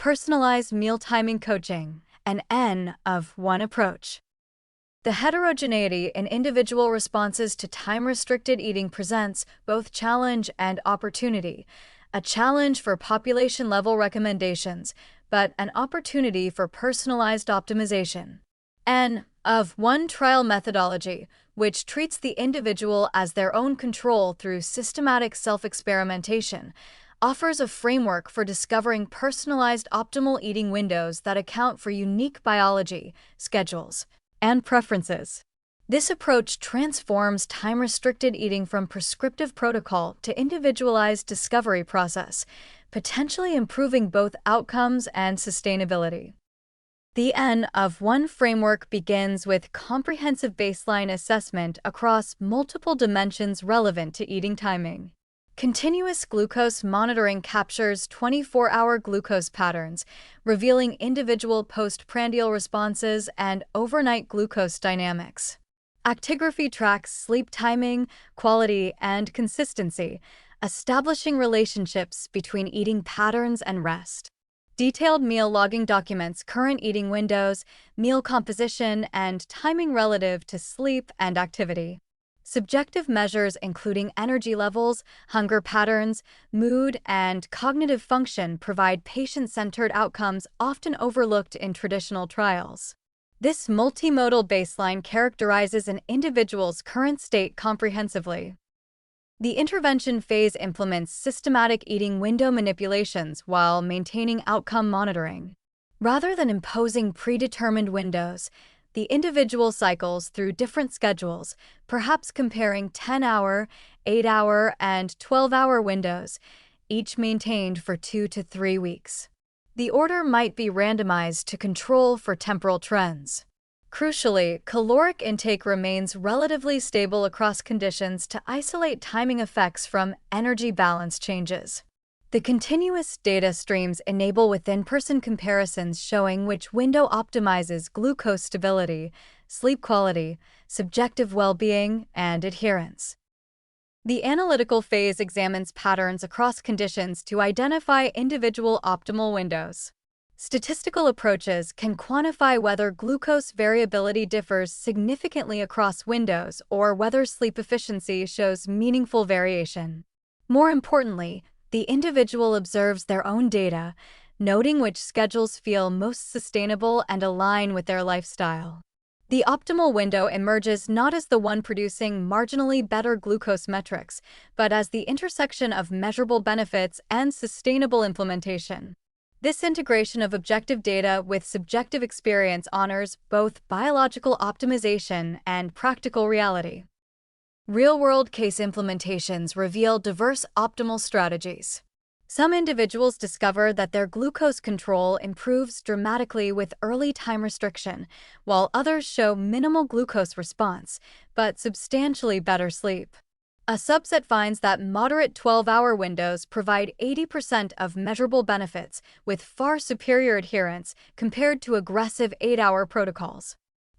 Personalized meal timing coaching, an N-of-1 approach. The heterogeneity in individual responses to time-restricted eating presents both challenge and opportunity. A challenge for population-level recommendations, but an opportunity for personalized optimization. N-of-1 trial methodology, which treats the individual as their own control through systematic self-experimentation, offers a framework for discovering personalized optimal eating windows that account for unique biology, schedules, and preferences. This approach transforms time-restricted eating from prescriptive protocol to individualized discovery process, potentially improving both outcomes and sustainability. The N-of-1 framework begins with comprehensive baseline assessment across multiple dimensions relevant to eating timing. Continuous glucose monitoring captures 24-hour glucose patterns, revealing individual postprandial responses and overnight glucose dynamics. Actigraphy tracks sleep timing, quality, and consistency, establishing relationships between eating patterns and rest. Detailed meal logging documents current eating windows, meal composition, and timing relative to sleep and activity. Subjective measures including energy levels, hunger patterns, mood, and cognitive function provide patient-centered outcomes often overlooked in traditional trials. This multimodal baseline characterizes an individual's current state comprehensively. The intervention phase implements systematic eating window manipulations while maintaining outcome monitoring. Rather than imposing predetermined windows, the individual cycles through different schedules, perhaps comparing 10-hour, 8-hour, and 12-hour windows, each maintained for 2 to 3 weeks. The order might be randomized to control for temporal trends. Crucially, caloric intake remains relatively stable across conditions to isolate timing effects from energy balance changes. The continuous data streams enable within-person comparisons showing which window optimizes glucose stability, sleep quality, subjective well-being, and adherence. The analytical phase examines patterns across conditions to identify individual optimal windows. Statistical approaches can quantify whether glucose variability differs significantly across windows or whether sleep efficiency shows meaningful variation. More importantly, the individual observes their own data, noting which schedules feel most sustainable and align with their lifestyle. The optimal window emerges not as the one producing marginally better glucose metrics, but as the intersection of measurable benefits and sustainable implementation. This integration of objective data with subjective experience honors both biological optimization and practical reality. Real-world case implementations reveal diverse optimal strategies. Some individuals discover that their glucose control improves dramatically with early time restriction, while others show minimal glucose response, but substantially better sleep. A subset finds that moderate 12-hour windows provide 80% of measurable benefits, with far superior adherence compared to aggressive 8-hour protocols.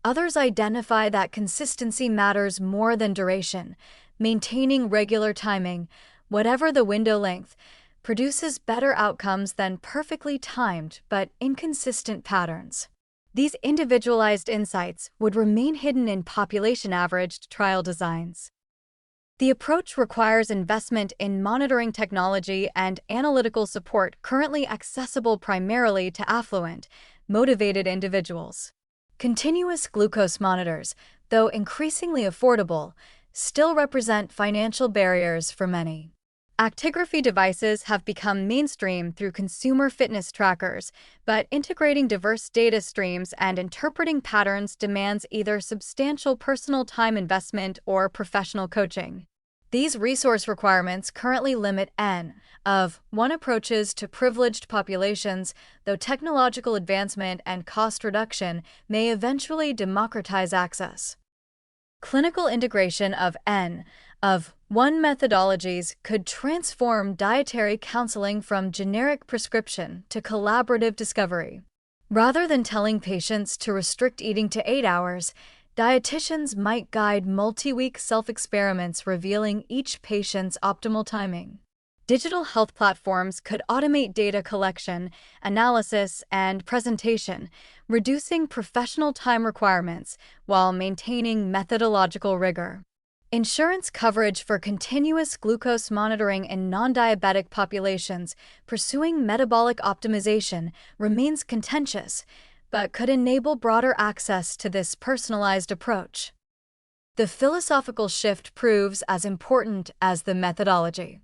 Others identify that consistency matters more than duration. Maintaining regular timing, whatever the window length, produces better outcomes than perfectly timed but inconsistent patterns. These individualized insights would remain hidden in population-averaged trial designs. The approach requires investment in monitoring technology and analytical support currently accessible primarily to affluent, motivated individuals. Continuous glucose monitors, though increasingly affordable, still represent financial barriers for many. Actigraphy devices have become mainstream through consumer fitness trackers, but integrating diverse data streams and interpreting patterns demands either substantial personal time investment or professional coaching. These resource requirements currently limit N-of-1 approaches to privileged populations, though technological advancement and cost reduction may eventually democratize access. Clinical integration of N-of-1 methodologies could transform dietary counseling from generic prescription to collaborative discovery. Rather than telling patients to restrict eating to 8 hours, dietitians might guide multi-week self-experiments revealing each patient's optimal timing. Digital health platforms could automate data collection, analysis, and presentation, reducing professional time requirements while maintaining methodological rigor. Insurance coverage for continuous glucose monitoring in non-diabetic populations pursuing metabolic optimization remains contentious, but could enable broader access to this personalized approach. The philosophical shift proves as important as the methodology.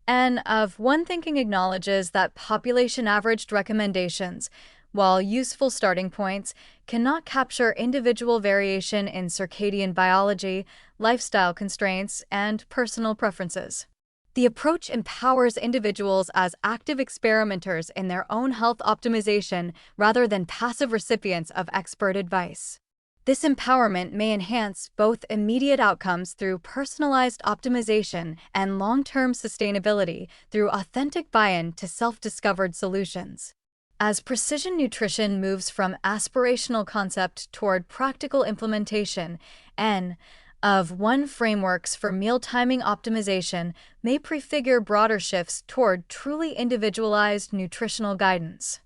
N-of-1 thinking acknowledges that population-averaged recommendations, while useful starting points, cannot capture individual variation in circadian biology, lifestyle constraints, and personal preferences. The approach empowers individuals as active experimenters in their own health optimization rather than passive recipients of expert advice. This empowerment may enhance both immediate outcomes through personalized optimization and long-term sustainability through authentic buy-in to self-discovered solutions. As precision nutrition moves from aspirational concept toward practical implementation, N-of-1 frameworks for meal timing optimization may prefigure broader shifts toward truly individualized nutritional guidance.